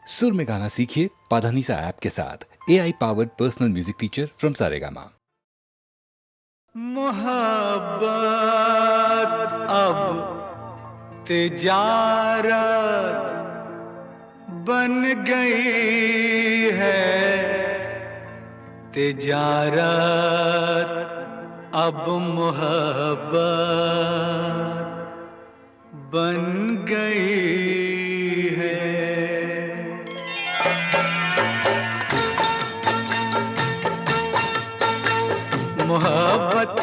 सुर में गाना सीखिए पाधानीसा ऐप के साथ। AI powered personal music teacher from Saregama. मोहब्बत अब तिजारत बन गई है, तिजारत अब मोहब्बत बन गई है। मोहब्बत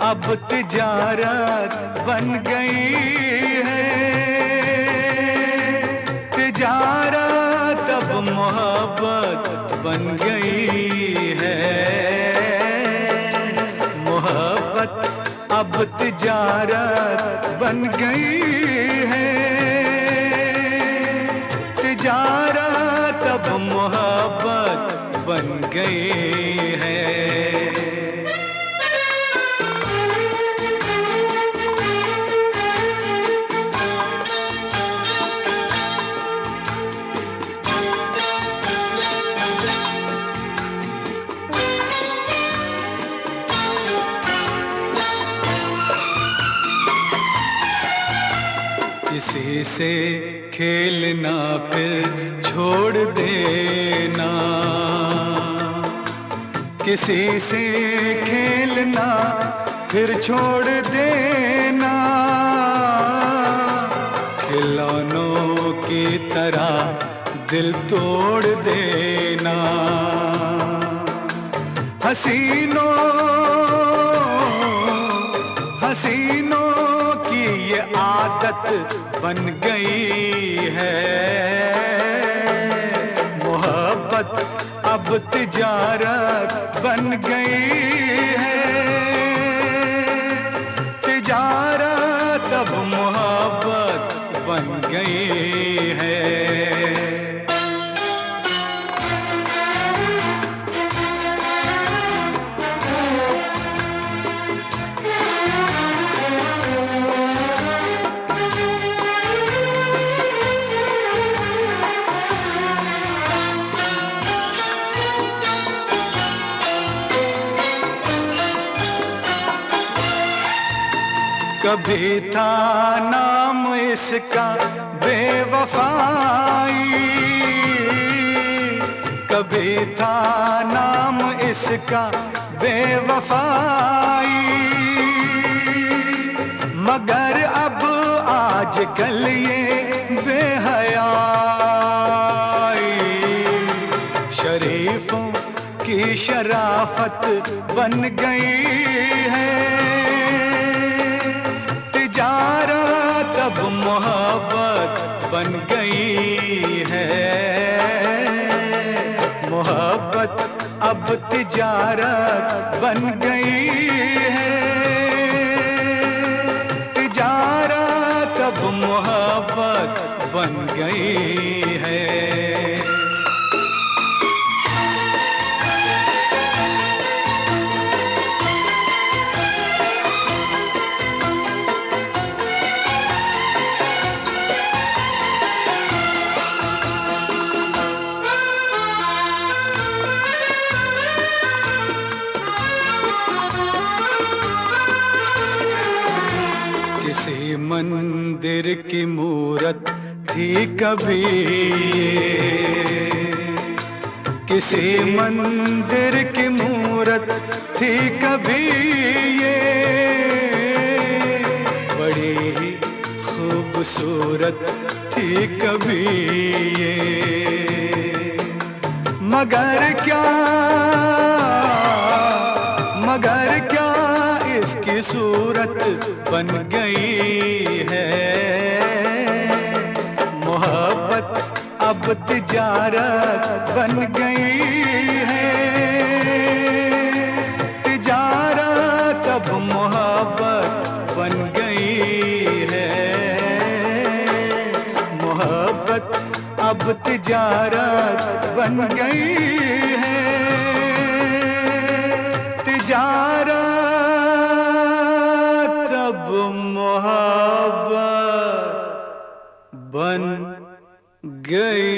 अब तिजारत बन गई है, तिजारत अब मोहब्बत बन गई है। मोहब्बत अब तिजारत बन गई है, तिजारत अब मोहब्बत बन गई है। किसी से खेलना फिर छोड़ देना, किसी से खेलना फिर छोड़ देना, खिलौनों की तरह दिल तोड़ देना। हसीनों की ये आदत बन गई है। मोहब्बत अब तिजारत बन गई है, तिजारत अब मोहब्बत बन गई है। कभी था नाम इसका बेवफाई, कभी था नाम इसका बेवफाई, मगर अब आजकल ये बेहयाई शरीफों की शराफत बन गई है। तिजारत अब मोहब्बत बन गई है, मोहब्बत अब तिजारत बन गई है, तिजारत अब मोहब्बत बन गई है। किसी मंदिर की मूरत थी कभी ये, किसी मंदिर की मूरत थी कभी ये, बड़ी ही खूबसूरत थी कभी ये, मगर क्या इसकी सूरत बन गई है। मोहब्बत अब तिजारत बन गई है, तिजारत अब मोहब्बत बन गई है। मोहब्बत अब तिजारत बन गई है, तिजारत अब मोहब्बत बन गई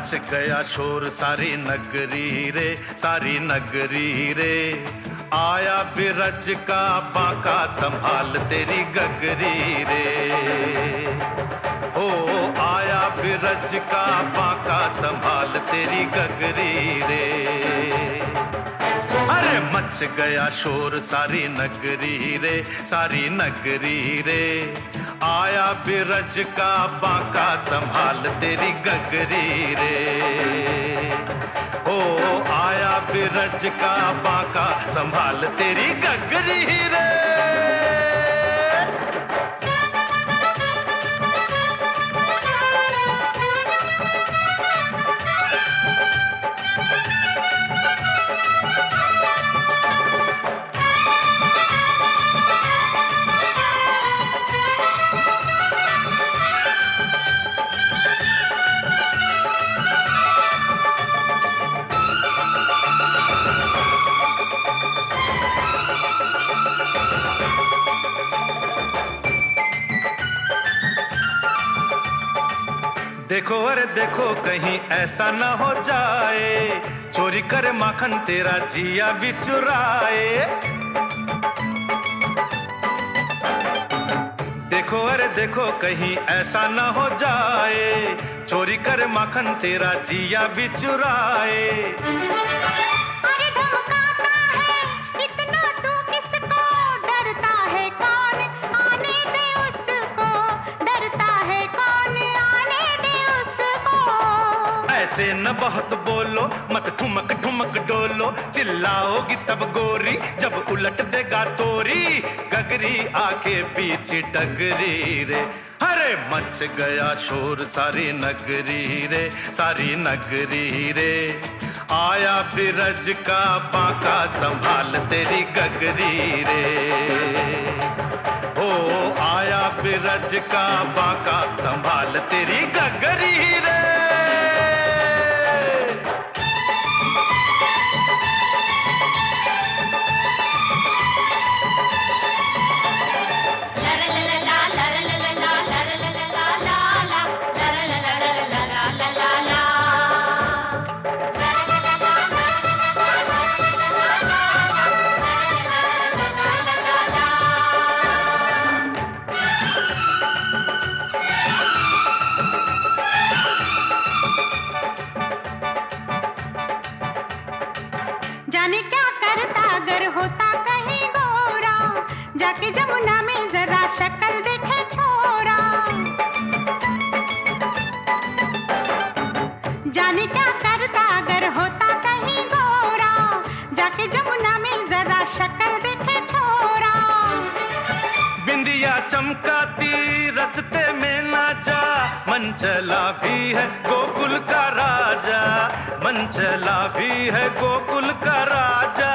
मच गया शोर सारी नगरी रे, सारी नगरी रे। आया बिरज का बाका संभाल तेरी गगरी रे। ओ आया बिरज का बाका संभाल तेरी गगरी रे। अरे मच गया शोर सारी नगरी रे, सारी नगरी रे। आया बिरज का बाका संभाल तेरी गगरी रे। ओ आया बिरज का बाका संभाल तेरी गगरी रे। देखो अरे देखो कहीं ऐसा न हो जाए, चोरी करे माखन तेरा जिया भी चुराए। देखो अरे देखो कहीं ऐसा न हो जाए, चोरी करे माखन तेरा जिया भी चुराए। अरे धमकाता है इतना तू किसको, डरता है कौन आने दे उसको, डरता है कौन आने दे उसको। ऐसे न बहुत बोलो, मत ठुमक ठुमक डोलो, चिल्लाओगी तब गोरी जब उलट देगा तोरी गगरी आके पीछे डगरी रे। अरे मच गया शोर सारी नगरी रे, सारी नगरी रे। आया बिरज का बाका संभाल तेरी गगरी रे। ओ आया बिरज का बाका संभाल तेरी गगरी रे। जाने क्या करता अगर होता कहीं गोरा, जाके जमुना में जरा शक्ल देखे छोरा। जाने क्या करता अगर होता कहीं गोरा, जाके जमुना में जरा शक्ल देखे छोरा। बिंदिया चमकाती रस्ते में ना जा, मन चला भी है गोकुल का राजा, मन चला भी है गोकुल का राजा।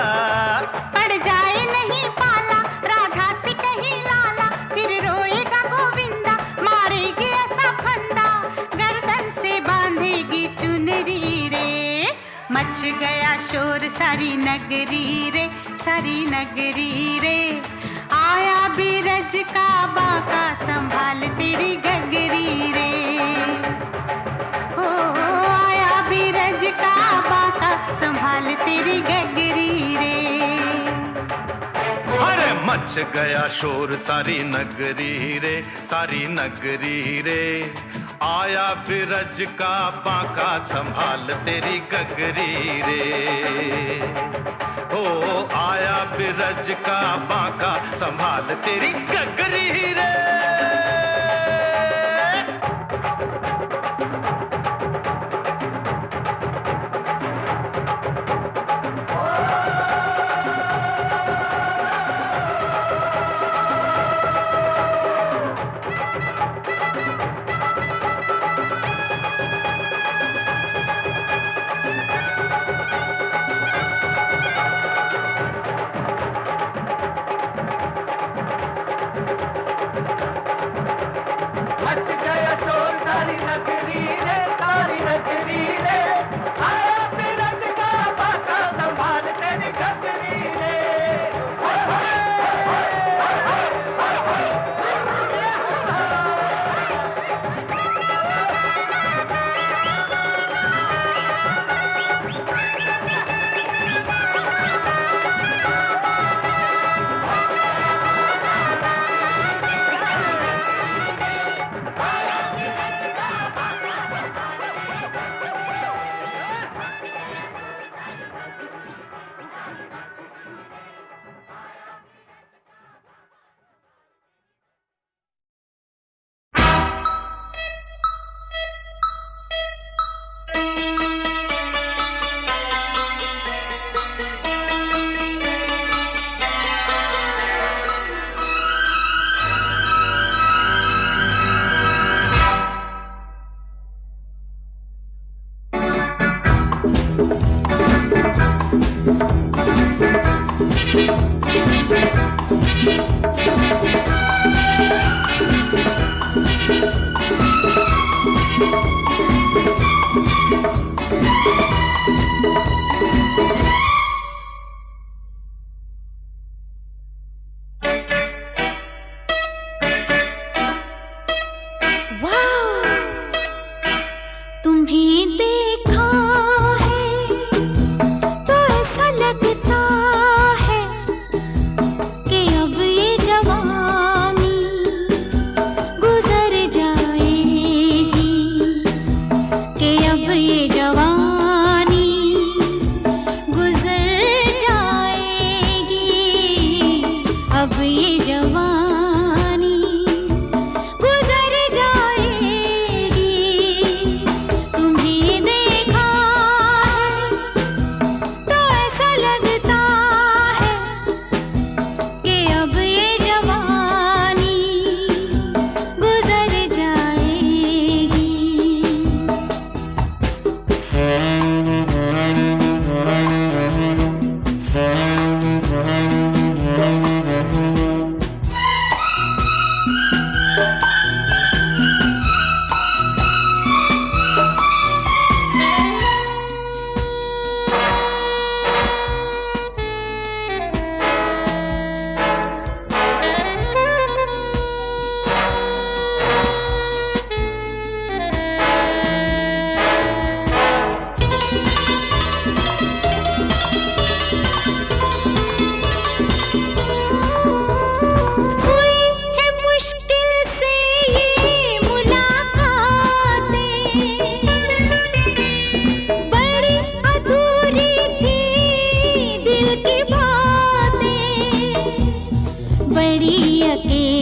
पड़ जाए नहीं पाला राधा से कहीं लाला, फिर रोएगा गोविंदा मारेगी ऐसा फंदा, गर्दन से बांधेगी चुनरी रे। मच गया शोर सारी नगरी रे, सारी नगरी रे। आया बिरज का बाका संभाल तेरी गगरी रे। ओ आया बिरज का बाका संभाल तेरी गगरी रे। अरे मच गया शोर सारी नगरी रे, सारी नगरी रे। आया बिरज का बाका संभाल तेरी गगरी रे। ओ आया बिरज का बाका संभाल तेरी गगरी रे।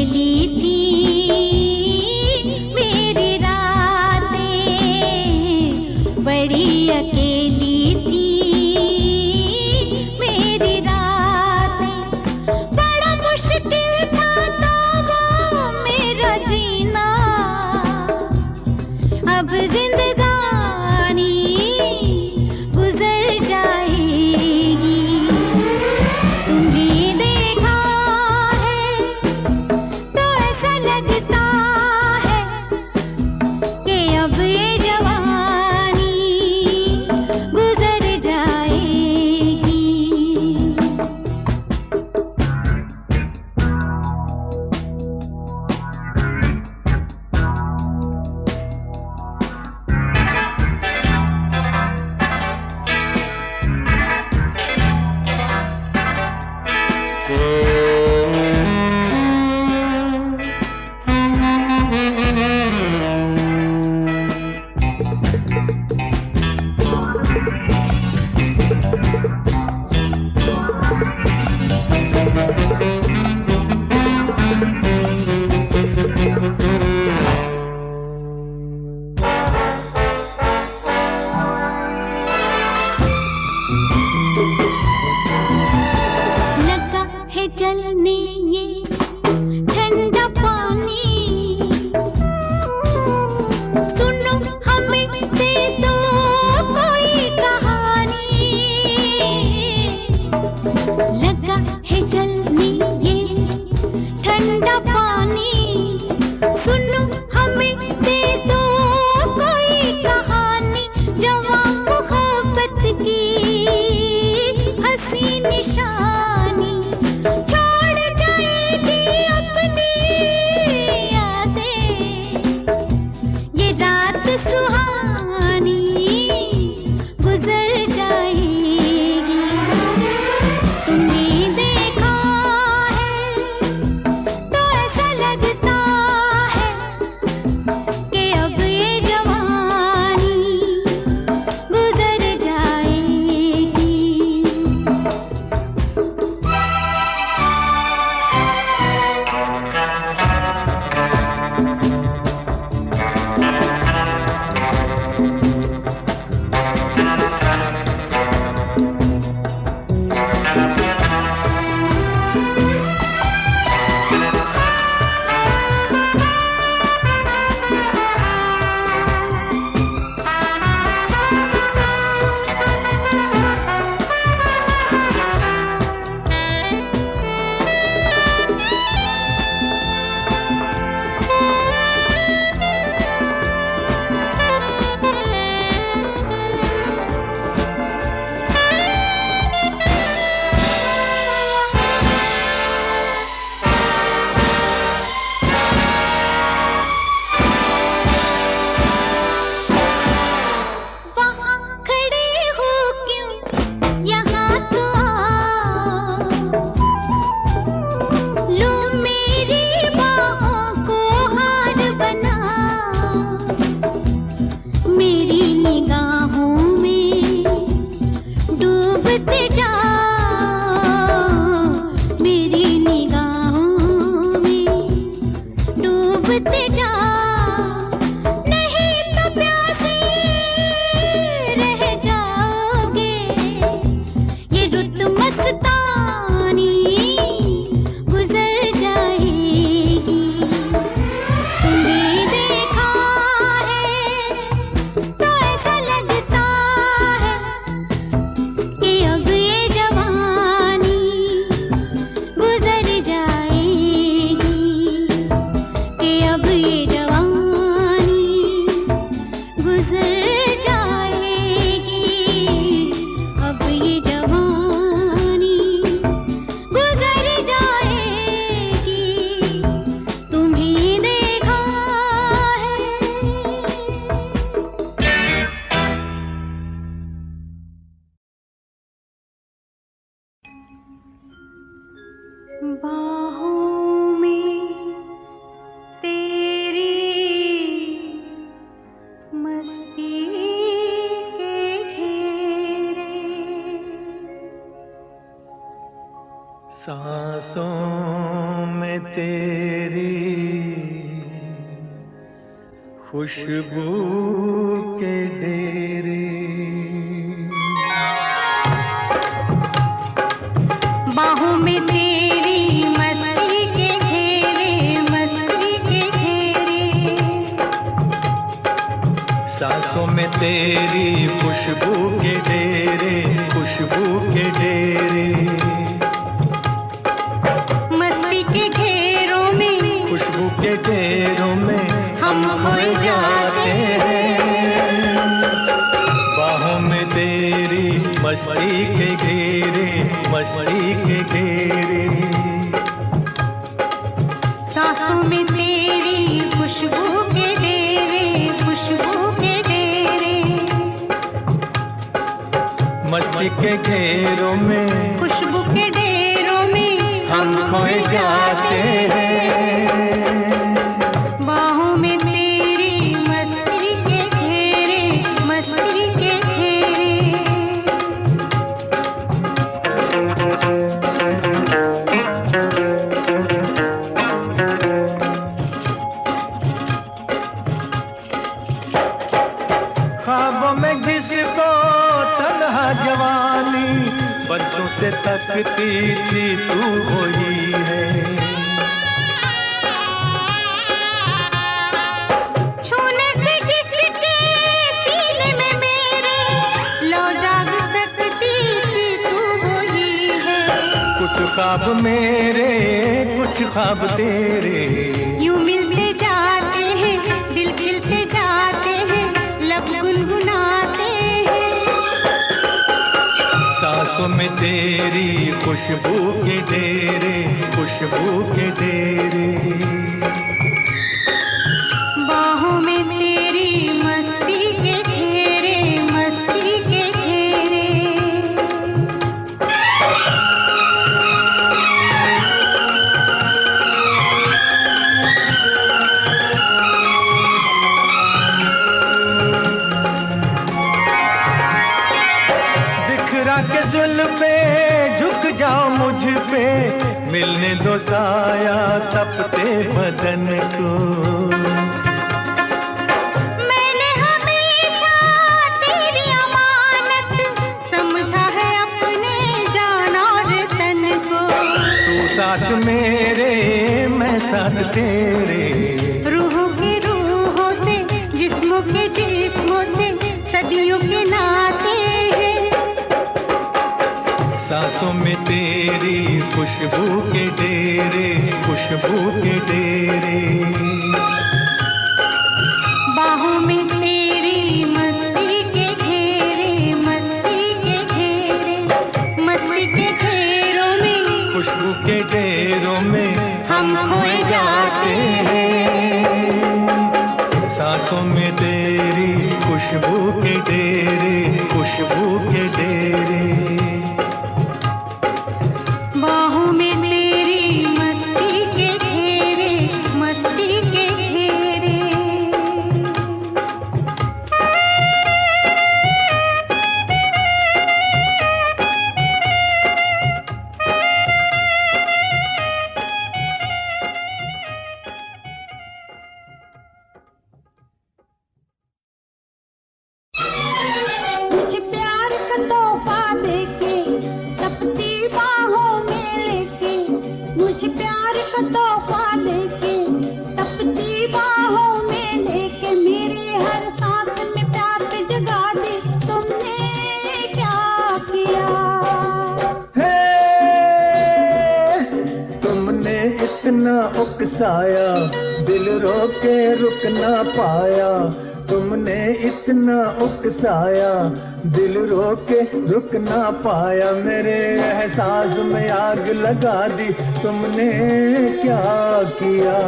अकेली थी मेरी रातें, बड़ी अकेली थी मेरी रातें। बड़ा मुश्किल था तो वो मेरा जीना, अब जिंदगानी गुजर जाएगी। तुम्हें देखा है तो तेरी खुशबू के डेरे। बाहों में तेरी मस्ती के घेरे, मस्ती के घेरे। सांसों में तेरी खुशबू के डेरे, खुशबू के डेरे। मस्ती के घेरों में, खुशबू के डेरों में हम खोए जाते हैं। बाहों में तेरी मस्ती के घेरे, मस्ती के घेरे। सांसों में तेरी खुशबू के डेरे, खुशबू के डेरे। मस्ती के घेरों में, खुशबू के डेरों में हम खोए जाते हैं। बाहों में तेरी मस्ती के घेरे, मस्ती के घेरे। ख्वाबों में जिसको तन्हा जवानी बरसों से तकती थी तू वही है। छूने से जिसके सीने में मेरे लो जाग सकती थी तू वही है। कुछ ख्वाब मेरे, कुछ ख्वाब तेरे, यूं मिलते जाते हैं, दिल खिलते जाते हैं, लब गुनगुनाते हैं। सांसों में तेरी खुशबू के डेरे, खुशबू के डेरे। बाहों में तेरी मस्ती के घेरे, मस्ती के घेरे। बिखरा के जुल्फे झुक जाओ मुझ पे, मिलने दो साया तपते बदन को। मैंने हमेशा तेरी अमानत समझा है अपने जान और तन को। तू साथ मेरे, मैं साथ तेरे। रूहों के रूहों से, जिस्मों के जिस्मों से सदियों के नाते हैं। सांसों में तेरी खुशबू के डेरे, खुशबू के डेरे। बाहों में तेरी मस्ती के घेरे, मस्ती के घेरे। मस्ती के घेरों में, खुशबू के डेरों में हम खोए जाते हैं। सांसों में तेरी खुशबू के डेरे, खुशबू के डेरे। बाहों में तेरी मस्ती के घेरे, मस्ती के घेरे। मुझे प्यार का तोहफा देके तपती बाहों में लेके। मुझे प्यार का तोहफा देके तपती बाहों में लेके। मेरे हर सांस में प्यास जगा दी तुमने क्या किया। तुमने इतना उकसाया, दिल रोके रुक ना पाया। तुमने इतना उकसाया, दिल रोके रुक ना पाया। मेरे एहसास में आग लगा दी तुमने क्या किया।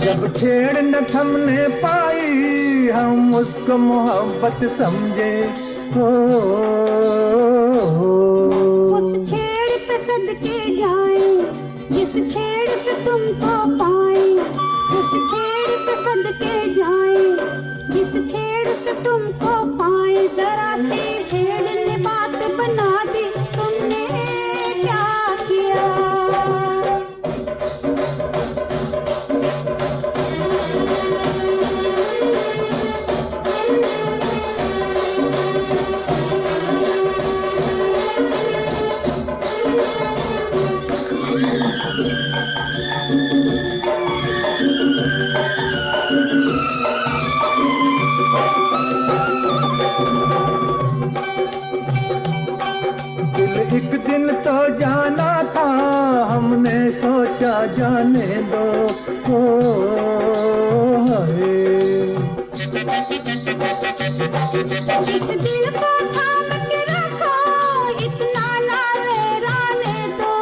जब छेड़ न थमने पाई हम उसको मोहब्बत समझे। उस छेड़ पे सदके जाए जिस छेड़ से तुमको पाए, उस छेड़ पे सदके जाए जिस छेड़ से तुमको पाए। जरा सी छेड़ ने बात बना दी, तुमने क्या किया? एक दिन तो जाना था, हमने सोचा जाने दो। इस दिल को थाम के रखो, इतना ना लहराने दो।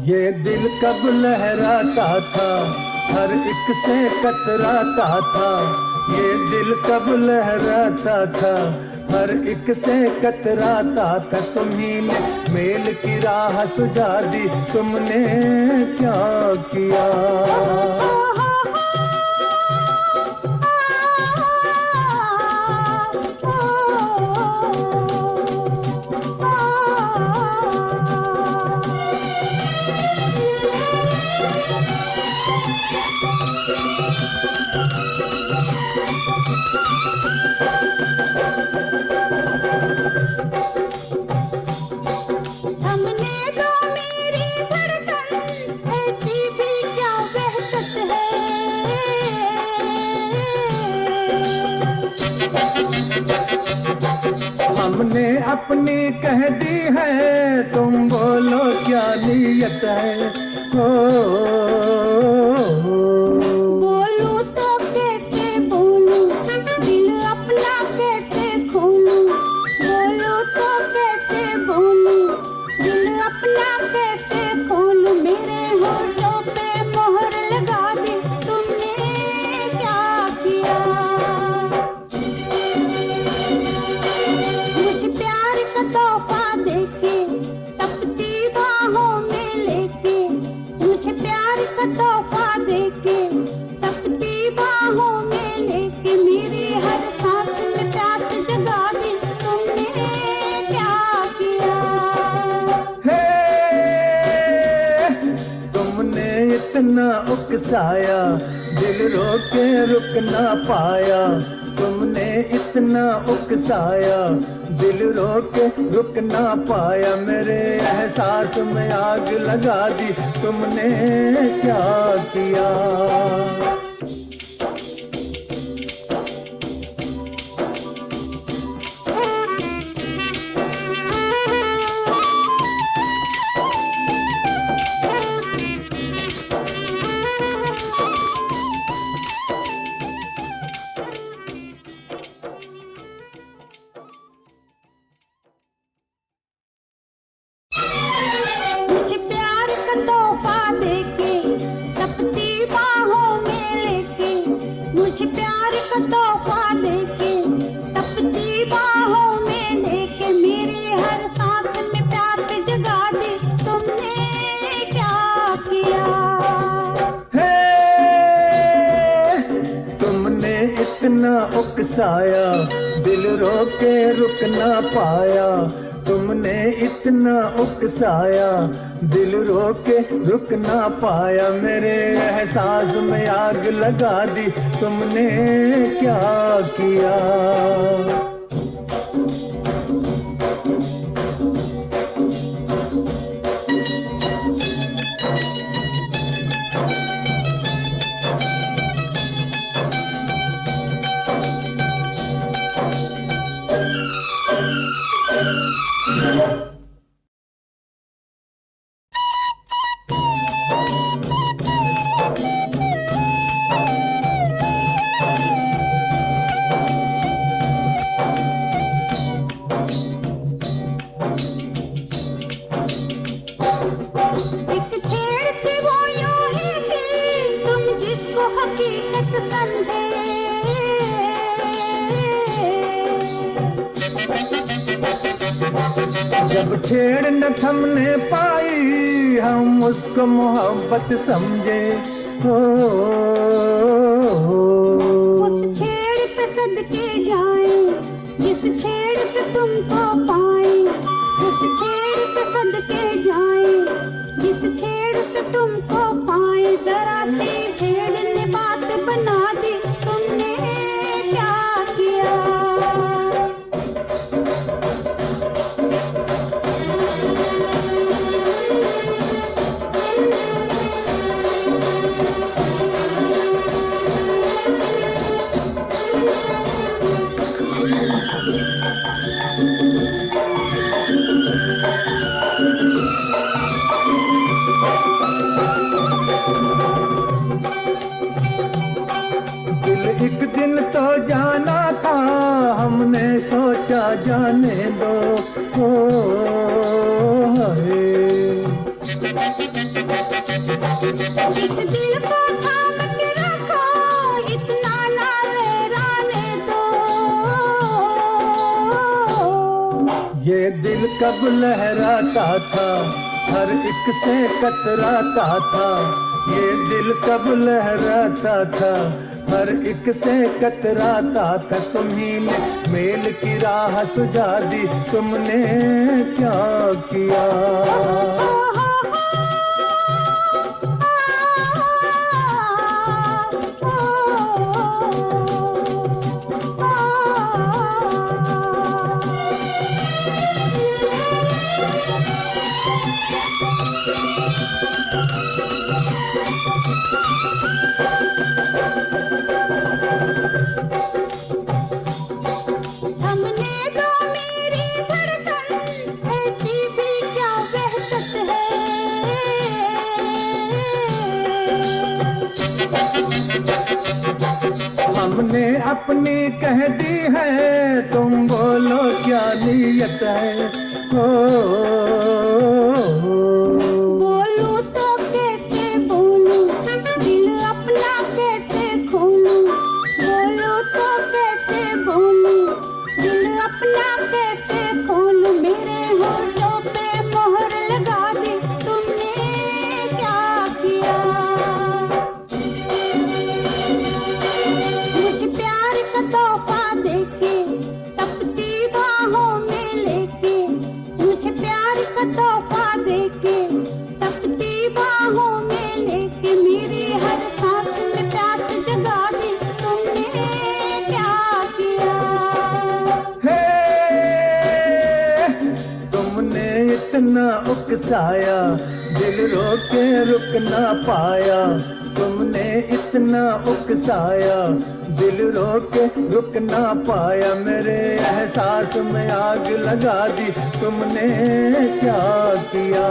ये दिल कब लहराता था, हर एक से कतराता था। ये दिल कब लहराता था, हर एक से कतराता था। तुम्ही ने मेल की राह सुझा दी, तुमने क्या किया? हमने दो मेरी धड़कन, ऐसी भी क्या वहशत है। हमने अपनी कह दी है, तुम बोलो क्या नीयत है। बोलूं तो कैसे बोलूं, दिल अपना कैसे खोलूं। बोलूं तो कैसे बोलूं, दिल अपना कैसे खोलूं। मेरे होठों पे मोहर लगा दी, तुमने क्या किया? मुझे प्यार का तोहफा देके, तपती बाहों में लेके। मुझे प्यार का तोहफा देके, तपती बाहों में लेके। मेरी हर सांस में प्यास जगा दी, तुमने क्या किया? हे, तुमने इतना उकसाया, दिल रोके रुक ना पाया। तुमने इतना उकसाया, दिल रोके रुक ना पाया। मेरे एहसास में आग लगा दी, तुमने क्या किया? मुझे प्यार का तोहफा देके, तपती बाहों में लेके। मुझे प्यार का तोहफा देके, तपती बाहों में लेके। मेरी हर सांस में प्यास जगा दी, तुमने क्या किया? हे, तुमने इतना उकसाया, दिल रोके रुक ना पाया। तुमने इतना उकसाया, दिल रोके रुक ना पाया। मेरे एहसास में आग लगा दी, तुमने क्या किया? एक छेड़ थी वो समझे। जब छेड़ न थमने पाई हम उसको मोहब्बत समझे। हो उस छेड़ पे सदके जाए जिस छेड़ से तुमको पाए। उस छेड़ पे सदके जाए जिस छेड़ से तुमको पाए। जरा सी छेड़ ने बात बना दी, तुमने क्या किया। दिल एक दिन तो जाना था, हमने सोचा जाने दो। हो हाय। इस दिल को थाम के रखो, इतना ना लेराने दो। ये दिल कब लहराता था, हर एक से कतराता था। ये दिल कब लहराता था, हर एक से कतराता था। तुम्ही ने मेल की राह सुझा दी, तुमने क्या किया। हमने दो मेरी धड़कन, ऐसी भी क्या वहशत है। हमने अपनी कह दी है, तुम बोलो क्या नीयत है। ओ, बोलूं तो कैसे बोलूं, दिल अपना कैसे खोलूं। बोलूं तो कैसे बोलूं, दिल अपना कैसे खोलूं। मेरे होठों पे मोहर लगा दी, तुमने क्या किया। मुझे प्यार का तोहफा देके, तपती बाहों में लेके। मुझे प्यार का तोहफा देके, तपती बाहों में लेके। मेरी हर सांस में प्यास जगा दी, तुमने क्या किया। हे, तुमने इतना उकसाया, दिल रोके रुक ना पाया। तुमने इतना उकसाया, दिल रोके रुक ना पाया। मेरे एहसास में आग लगा दी, तुमने क्या किया।